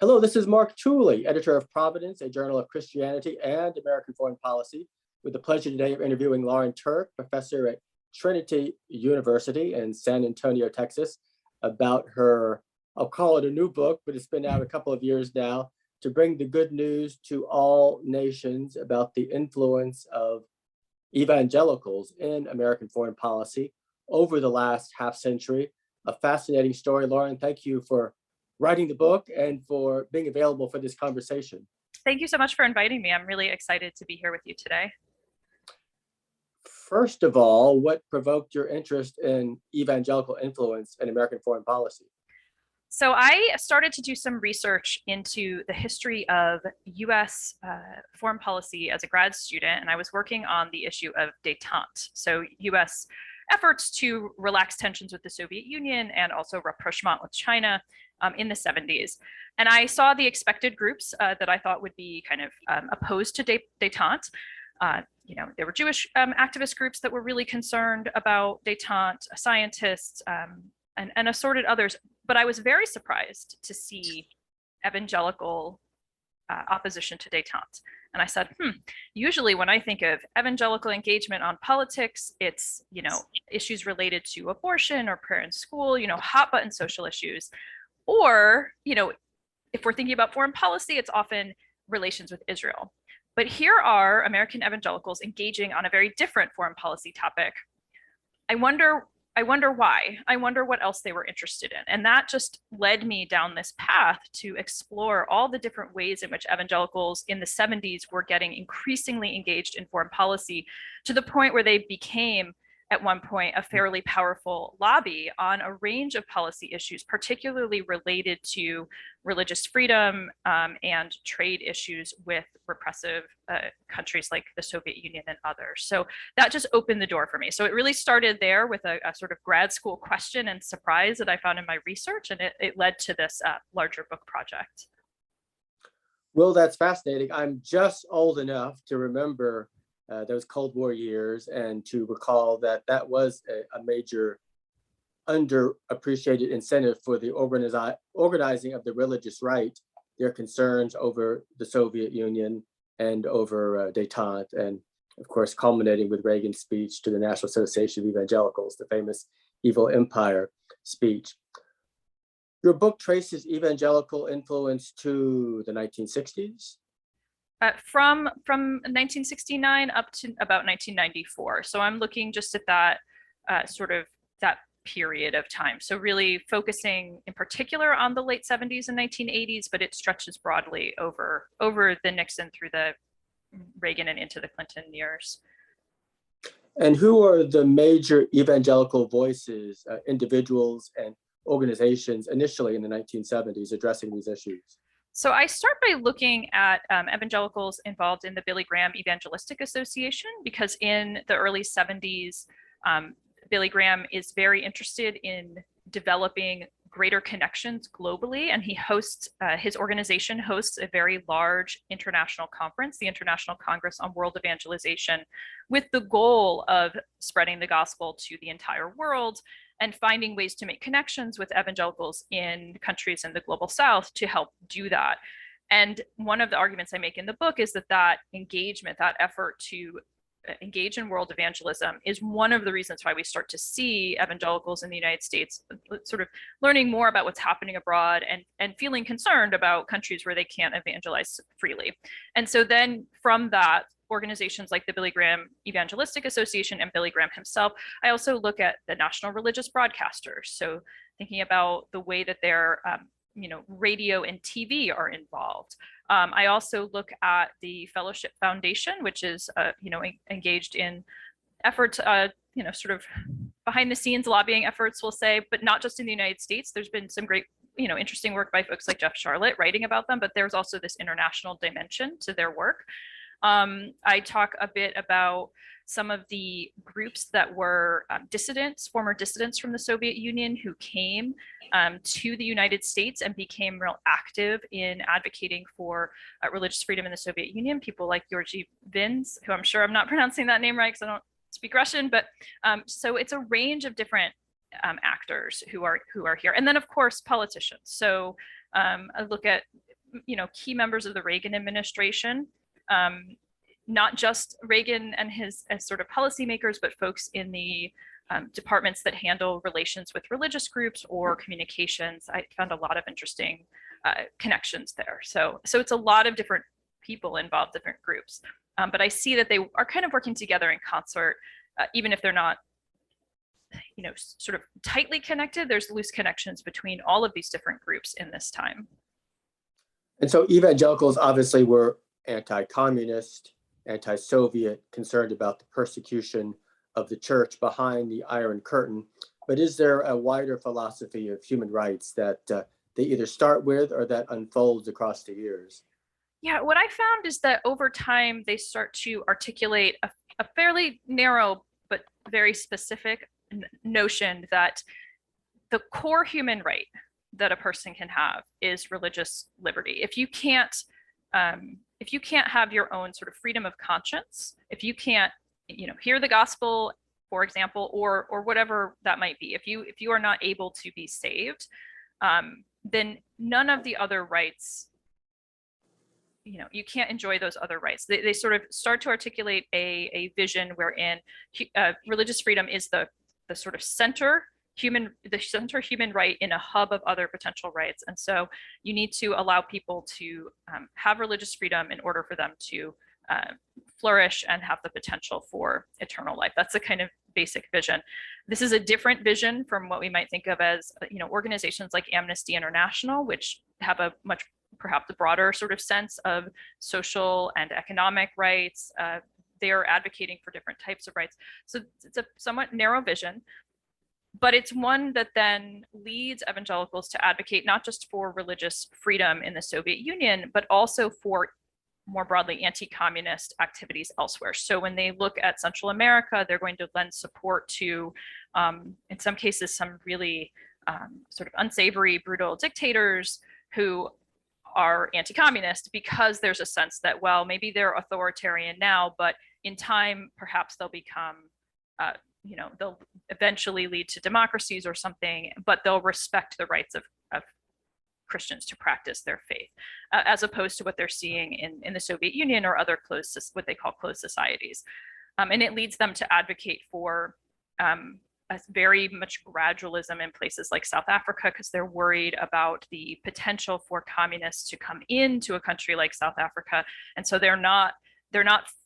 Hello, this is Mark Tooley, editor of Providence, a journal of Christianity and American foreign policy, with the pleasure today of interviewing Lauren Turek, professor at Trinity University in San Antonio, Texas, about her, I'll call it a new book, but it's been out a couple of years now, to bring the good news to all nations about the influence of evangelicals in American foreign policy over the last half century. A fascinating story. Lauren, thank you for writing the book and for being available for this conversation. Thank you so much for inviting me. I'm really excited to be here with you today. First of all, what provoked your interest in evangelical influence in American foreign policy? So I started to do some research into the history of US foreign policy as a grad student, and I was working on the issue of détente. So US efforts to relax tensions with the Soviet Union and also rapprochement with China in the 70s. And I saw the expected groups that I thought would be kind of opposed to détente. There were Jewish activist groups that were really concerned about détente, scientists, and assorted others. But I was very surprised to see evangelical opposition to détente. And I said, usually when I think of evangelical engagement on politics, it's, issues related to abortion or prayer in school, hot button social issues. Or, if we're thinking about foreign policy, it's often relations with Israel. But here are American evangelicals engaging on a very different foreign policy topic. I wonder why. I wonder what else they were interested in. And that just led me down this path to explore all the different ways in which evangelicals in the 70s were getting increasingly engaged in foreign policy, to the point where they became, at one point, a fairly powerful lobby on a range of policy issues, particularly related to religious freedom and trade issues with repressive countries like the Soviet Union and others. So that just opened the door for me. So it really started there with a sort of grad school question and surprise that I found in my research, and it led to this larger book project. Well, that's fascinating. I'm just old enough to remember those Cold War years and to recall that that was a major underappreciated incentive for the organizing of the religious right, their concerns over the Soviet Union and over détente, and of course culminating with Reagan's speech to the National Association of Evangelicals, the famous Evil Empire speech. Your book traces evangelical influence to the 1960s? From 1969 up to about 1994. So I'm looking just at that that period of time. So really focusing in particular on the late 70s and 1980s, but it stretches broadly over the Nixon through the Reagan and into the Clinton years. And who are the major evangelical voices, individuals and organizations initially in the 1970s addressing these issues? So I start by looking at evangelicals involved in the Billy Graham Evangelistic Association, because in the early 70s, Billy Graham is very interested in developing greater connections globally, and he hosts, his organization hosts a very large international conference, the International Congress on World Evangelization, with the goal of spreading the gospel to the entire world and finding ways to make connections with evangelicals in countries in the global south to help do that. And one of the arguments I make in the book is that engagement, that effort to engage in world evangelism, is one of the reasons why we start to see evangelicals in the United States sort of learning more about what's happening abroad and feeling concerned about countries where they can't evangelize freely. And so then from that, organizations like the Billy Graham Evangelistic Association and Billy Graham himself, I also look at the national religious broadcasters. So thinking about the way that their radio and TV are involved. I also look at the Fellowship Foundation, which is engaged in efforts, sort of behind the scenes lobbying efforts, we'll say, but not just in the United States. There's been some great interesting work by folks like Jeff Charlotte writing about them, but there's also this international dimension to their work. I talk a bit about some of the groups that were former dissidents from the Soviet Union who came to the United States and became real active in advocating for religious freedom in the Soviet Union. People like Georgy Vins, who I'm sure I'm not pronouncing that name right because I don't speak Russian, but so it's a range of different actors who are here. And then of course, politicians. So I look at key members of the Reagan administration, not just Reagan and his as sort of policymakers, but folks in the departments that handle relations with religious groups or communications. I found a lot of interesting connections there. So it's a lot of different people involved, different groups. But I see that they are kind of working together in concert, even if they're not, sort of tightly connected. There's loose connections between all of these different groups in this time. And so evangelicals obviously were anti-communist, anti-Soviet, concerned about the persecution of the church behind the Iron Curtain. But is there a wider philosophy of human rights that they either start with or that unfolds across the years? Yeah, what I found is that over time, they start to articulate a fairly narrow but very specific notion that the core human right that a person can have is religious liberty. If you can't have your own sort of freedom of conscience, if you can't, hear the gospel, for example, or whatever that might be, if you are not able to be saved, then none of the other rights, you can't enjoy those other rights. They sort of start to articulate a vision wherein religious freedom is the sort of center human right in a hub of other potential rights. And so you need to allow people to have religious freedom in order for them to flourish and have the potential for eternal life. That's the kind of basic vision. This is a different vision from what we might think of as, organizations like Amnesty International, which have a much perhaps a broader sort of sense of social and economic rights. They are advocating for different types of rights. So it's a somewhat narrow vision, but it's one that then leads evangelicals to advocate not just for religious freedom in the Soviet Union, but also for more broadly anti-communist activities elsewhere. So when they look at Central America, they're going to lend support to, in some cases, some really sort of unsavory, brutal dictators who are anti-communist, because there's a sense that, well, maybe they're authoritarian now, but in time, perhaps they'll become, they'll eventually lead to democracies or something, but they'll respect the rights of Christians to practice their faith, as opposed to what they're seeing in the Soviet Union or other what they call closed societies. And it leads them to advocate for a very much gradualism in places like South Africa, because they're worried about the potential for communists to come into a country like South Africa. And so they're not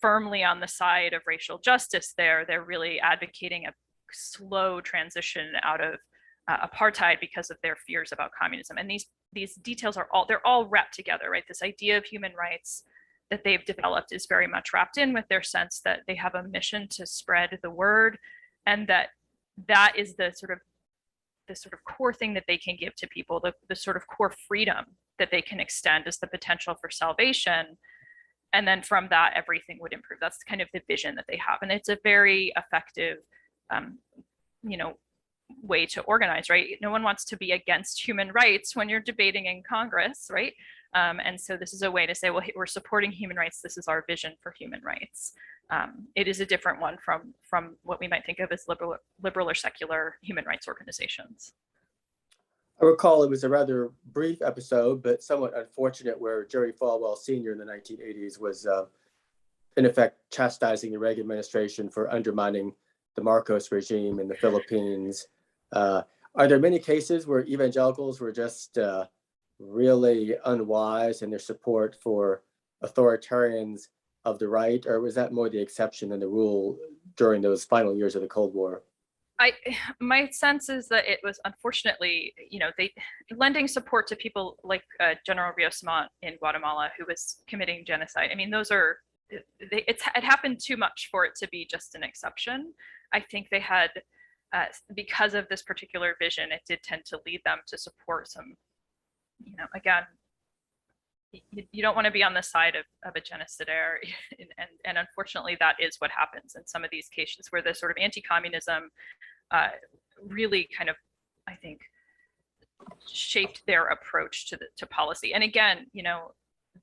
firmly on the side of racial justice there. They're really advocating a slow transition out of apartheid because of their fears about communism. And these details they're all wrapped together, right? This idea of human rights that they've developed is very much wrapped in with their sense that they have a mission to spread the word, and that is the sort of core thing that they can give to people, the sort of core freedom that they can extend is the potential for salvation. And then from that, everything would improve. That's kind of the vision that they have. And it's a very effective, way to organize, right? No one wants to be against human rights when you're debating in Congress, right? And so this is a way to say, well, we're supporting human rights. This is our vision for human rights. It is a different one from what we might think of as liberal or secular human rights organizations. I recall it was a rather brief episode, but somewhat unfortunate, where Jerry Falwell Sr. in the 1980s was, in effect, chastising the Reagan administration for undermining the Marcos regime in the Philippines. Are there many cases where evangelicals were just really unwise in their support for authoritarians of the right, or was that more the exception than the rule during those final years of the Cold War? My sense is that it was, unfortunately, they lending support to people like General Rios Montt in Guatemala, who was committing genocide. I mean, it happened too much for it to be just an exception. I think they had, because of this particular vision, it did tend to lead them to support some, again, you don't want to be on the side of a genocidaire, and unfortunately that is what happens in some of these cases, where the sort of anti-communism really kind of, I think, shaped their approach to policy. And again,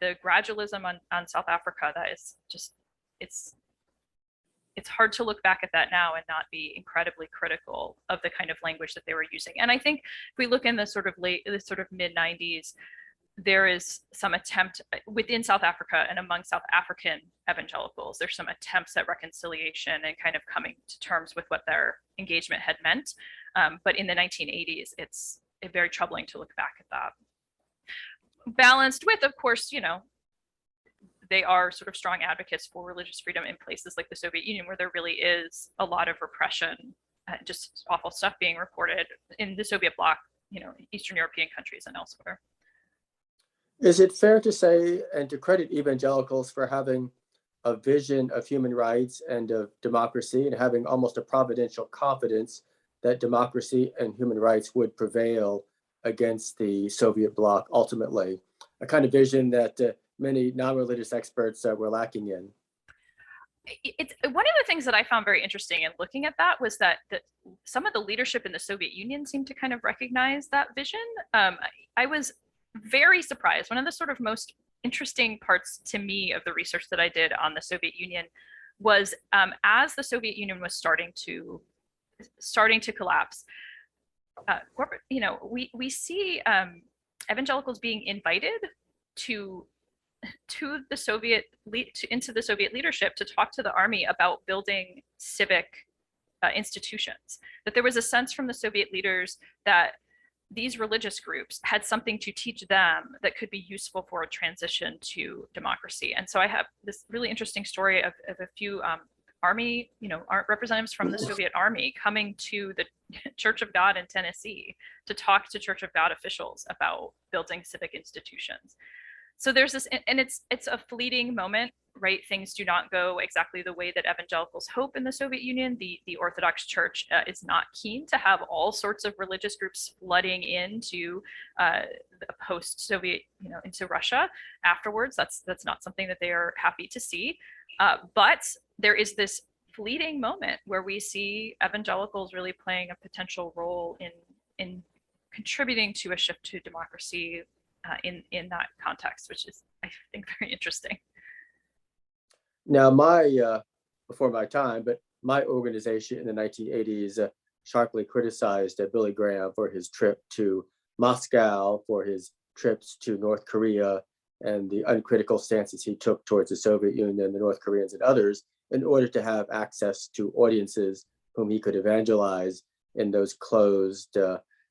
the gradualism on South Africa, that is just, it's hard to look back at that now and not be incredibly critical of the kind of language that they were using. And I think if we look in the sort of mid 90s, there is some attempt within South Africa and among South African evangelicals, there's some attempts at reconciliation and kind of coming to terms with what their engagement had meant. But in the 1980s, it's very troubling to look back at that. Balanced with, of course, they are sort of strong advocates for religious freedom in places like the Soviet Union, where there really is a lot of repression, just awful stuff being reported in the Soviet bloc, Eastern European countries and elsewhere. Is it fair to say and to credit evangelicals for having a vision of human rights and of democracy and having almost a providential confidence that democracy and human rights would prevail against the Soviet bloc ultimately, a kind of vision that many non-religious experts were lacking in? It's one of the things that I found very interesting in looking at that was that some of the leadership in the Soviet Union seemed to kind of recognize that vision. I was very surprised. One of the sort of most interesting parts to me of the research that I did on the Soviet Union was as the Soviet Union was starting to collapse, we see evangelicals being invited into the Soviet leadership to talk to the army about building civic institutions. That there was a sense from the Soviet leaders that these religious groups had something to teach them that could be useful for a transition to democracy. And so I have this really interesting story of a few army, representatives from the Soviet army coming to the Church of God in Tennessee to talk to Church of God officials about building civic institutions. So there's this, and it's a fleeting moment, right? Things do not go exactly the way that evangelicals hope in the Soviet Union. The Orthodox Church is not keen to have all sorts of religious groups flooding into the post-Soviet, into Russia afterwards. That's not something that they are happy to see. But there is this fleeting moment where we see evangelicals really playing a potential role in contributing to a shift to democracy in that context, which is, I think, very interesting. Now, before my time, but my organization in the 1980s sharply criticized Billy Graham for his trip to Moscow, for his trips to North Korea, and the uncritical stances he took towards the Soviet Union, the North Koreans, and others, in order to have access to audiences whom he could evangelize in those closed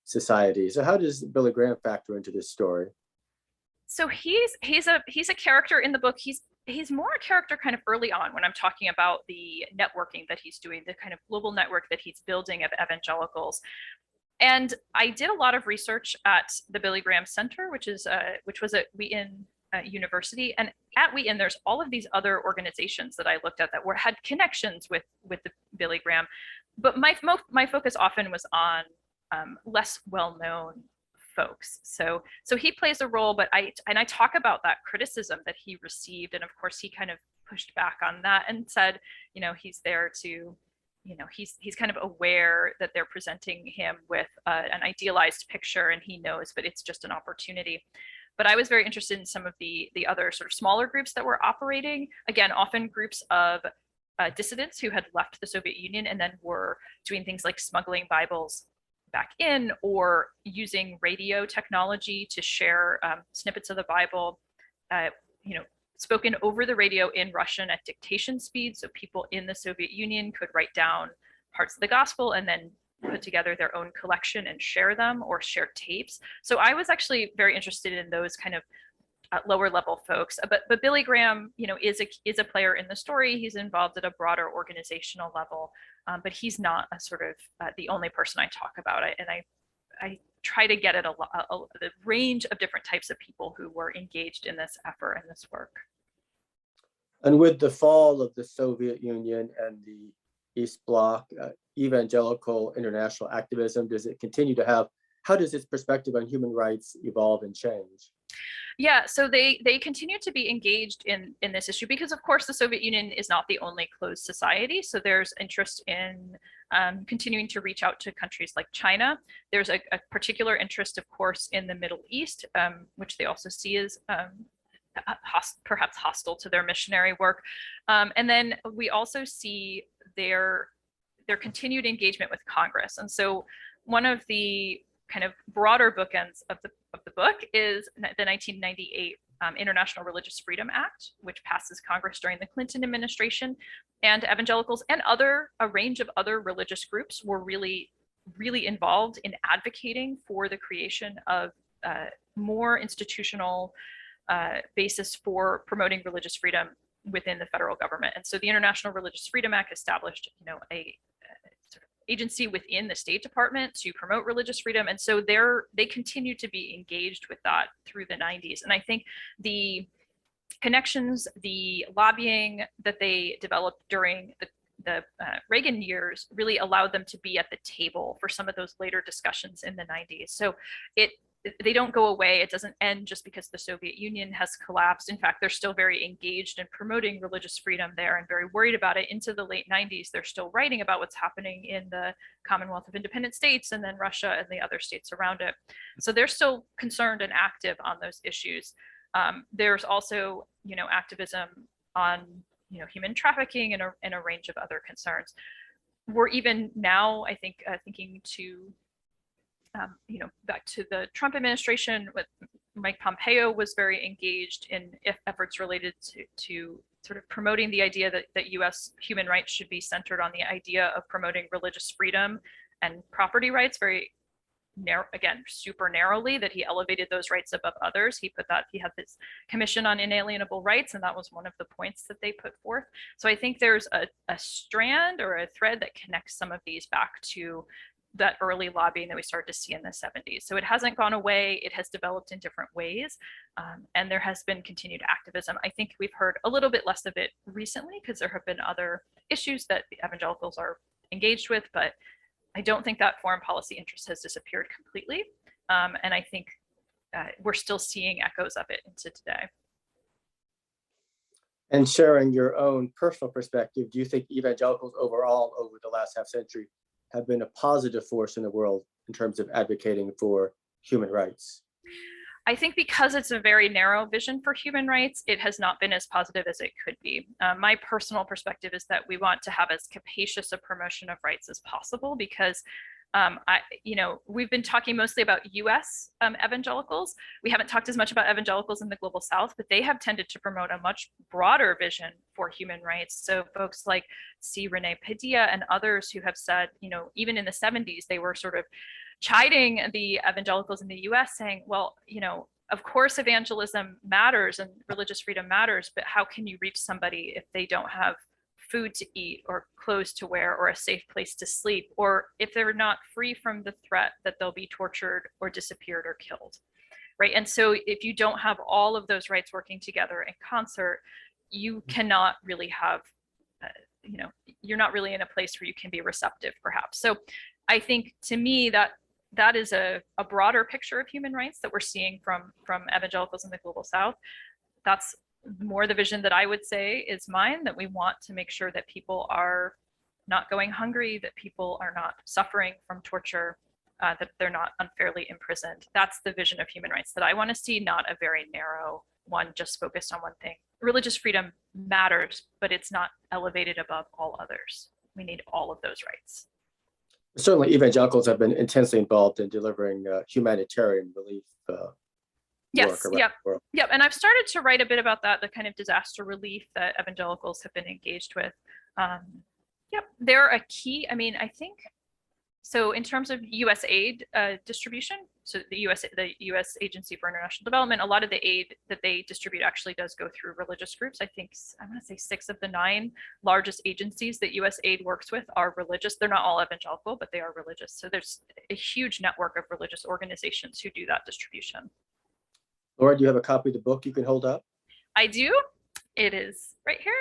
societies. So how does Billy Graham factor into this story? So he's a character in the book. He's more a character kind of early on when I'm talking about the networking that he's doing, the kind of global network that he's building of evangelicals. And I did a lot of research at the Billy Graham Center, which was at Wheaton University. And at Wheaton, there's all of these other organizations that I looked at that had connections with the Billy Graham. But my focus often was on less well-known folks. So he plays a role, but I talk about that criticism that he received. And of course, he kind of pushed back on that and said, he's there to, he's kind of aware that they're presenting him with an idealized picture, and he knows, but it's just an opportunity. But I was very interested in some of the other sort of smaller groups that were operating, again, often groups of dissidents who had left the Soviet Union and then were doing things like smuggling Bibles back in, or using radio technology to share snippets of the Bible, spoken over the radio in Russian at dictation speed, so people in the Soviet Union could write down parts of the gospel and then put together their own collection and share them, or share tapes. So I was actually very interested in those kind of lower level folks. But Billy Graham, is a player in the story. He's involved at a broader organizational level, but he's not a sort of the only person I talk about. I try to get at the range of different types of people who were engaged in this effort and this work. And with the fall of the Soviet Union and the East Bloc, evangelical international activism, does it continue to have, how does its perspective on human rights evolve and change? Yeah, so they continue to be engaged in this issue because, of course, the Soviet Union is not the only closed society. So there's interest in continuing to reach out to countries like China. There's a particular interest, of course, in the Middle East, which they also see as perhaps hostile to their missionary work. And then we also see their continued engagement with Congress. And so one of the kind of broader bookends of the book is the 1998 International Religious Freedom Act, which passes Congress during the Clinton administration. And evangelicals and a range of other religious groups were really involved in advocating for the creation of more institutional basis for promoting religious freedom within the federal government. And so the International Religious Freedom Act established, a sort of agency within the State Department to promote religious freedom. And so they continue to be engaged with that through the 90s. And I think the connections, the lobbying that they developed during the Reagan years really allowed them to be at the table for some of those later discussions in the 90s. So they don't go away. It doesn't end just because the Soviet Union has collapsed. In fact, they're still very engaged in promoting religious freedom there and very worried about it. Into the late 90s, they're still writing about what's happening in the Commonwealth of Independent States and then Russia and the other states around it. So they're still concerned and active on those issues. There's also, activism on, human trafficking and a range of other concerns. We're even now, I think, thinking to, back to the Trump administration, with Mike Pompeo was very engaged in efforts related to sort of promoting the idea that U.S. human rights should be centered on the idea of promoting religious freedom and property rights very narrow, again, super narrowly, that he elevated those rights above others. He had this commission on inalienable rights, and that was one of the points that they put forth. So I think there's a strand or a thread that connects some of these back to that early lobbying that we started to see in the 70s. So it hasn't gone away. It has developed in different ways. And there has been continued activism. I think we've heard a little bit less of it recently because there have been other issues that the evangelicals are engaged with, but I don't think that foreign policy interest has disappeared completely. And I think we're still seeing echoes of it into today. And sharing your own personal perspective, do you think evangelicals overall over the last half century have been a positive force in the world in terms of advocating for human rights? I think because it's a very narrow vision for human rights, it has not been as positive as it could be. My personal perspective is that we want to have as capacious a promotion of rights as possible because we've been talking mostly about US evangelicals. We haven't talked as much about evangelicals in the global South, but they have tended to promote a much broader vision for human rights. So folks like C. Rene Padilla and others who have said, even in the 70s, they were sort of chiding the evangelicals in the US saying, well, of course evangelism matters and religious freedom matters, but how can you reach somebody if they don't have food to eat or clothes to wear or a safe place to sleep, or if they're not free from the threat that they'll be tortured or disappeared or killed, right? And so if you don't have all of those rights working together in concert, you cannot really have, you're not really in a place where you can be receptive, perhaps. So I think to me that is a broader picture of human rights that we're seeing from evangelicals in the global South. That's more the vision that I would say is mine, that we want to make sure that people are not going hungry, that people are not suffering from torture, that they're not unfairly imprisoned. That's the vision of human rights that I want to see, not a very narrow one just focused on one thing. Religious freedom matters, but it's not elevated above all others. We need all of those rights. Certainly, evangelicals have been intensely involved in delivering humanitarian relief. Yes, yep. And I've started to write a bit about that, the kind of disaster relief that evangelicals have been engaged with. They're a key, I think, so in terms of US aid distribution, so the US Agency for International Development, a lot of the aid that they distribute actually does go through religious groups. I think, I'm gonna say 6 of the 9 largest agencies that US aid works with are religious. They're not all evangelical, but they are religious. So there's a huge network of religious organizations who do that distribution. Laura, do you have a copy of the book you can hold up? I do. It is right here.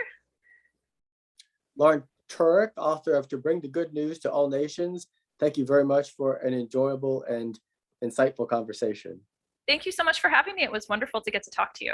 Lauren Turek, author of To Bring the Good News to All Nations. Thank you very much for an enjoyable and insightful conversation. Thank you so much for having me. It was wonderful to get to talk to you.